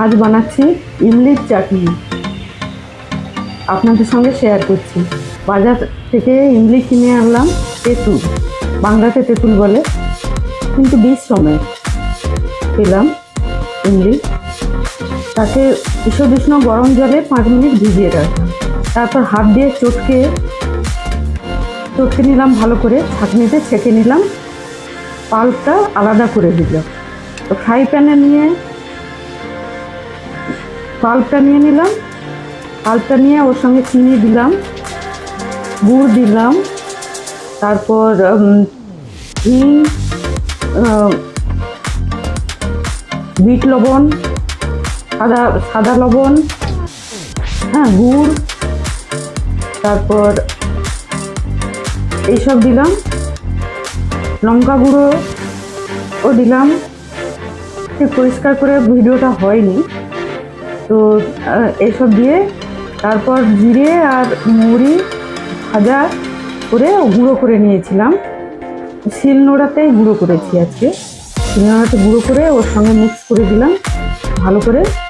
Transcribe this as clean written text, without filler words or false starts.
আজ বানাচ্ছি ইমলির চাটনি, আপনাদের সঙ্গে শেয়ার করছি। বাজার থেকে ইমলি কিনে আনলাম, তেঁতুল, বাংলাতে তেঁতুল বলে, কিন্তু বীজ সমেত পেলাম ইমলি। তাকে উষ্ণ গরম জলে 5 মিনিট ভিজিয়ে রাখলাম। তারপর হাত দিয়ে চটকে নিলাম ভালো করে, ছাঁকনিতে ছেঁকে নিলাম, পাল্পটা আলাদা করে দিলাম। তো ফ্রাই প্যানে পাল্পটা নিয়ে নিলাম। পাল্পটা নিয়ে ওর সঙ্গে চিনি দিলাম, গুড় দিলাম, তারপর হিং, বিট লবণ, সাদা লবণ, হ্যাঁ, গুড়, তারপর এইসব দিলাম, লঙ্কা গুঁড়ো ও দিলাম। ঠিক পরিষ্কার করে ভিডিওটা হয়নি, তো এসব দিয়ে তারপর জিরে আর মৌরি ভাজা করে গুঁড়ো করে নিয়েছিলাম। শিলনোড়াতেই গুঁড়ো করেছি আজকে। শিলনোড়াতে গুঁড়ো করে ওর সঙ্গে মিক্স করে দিলাম ভালো করে।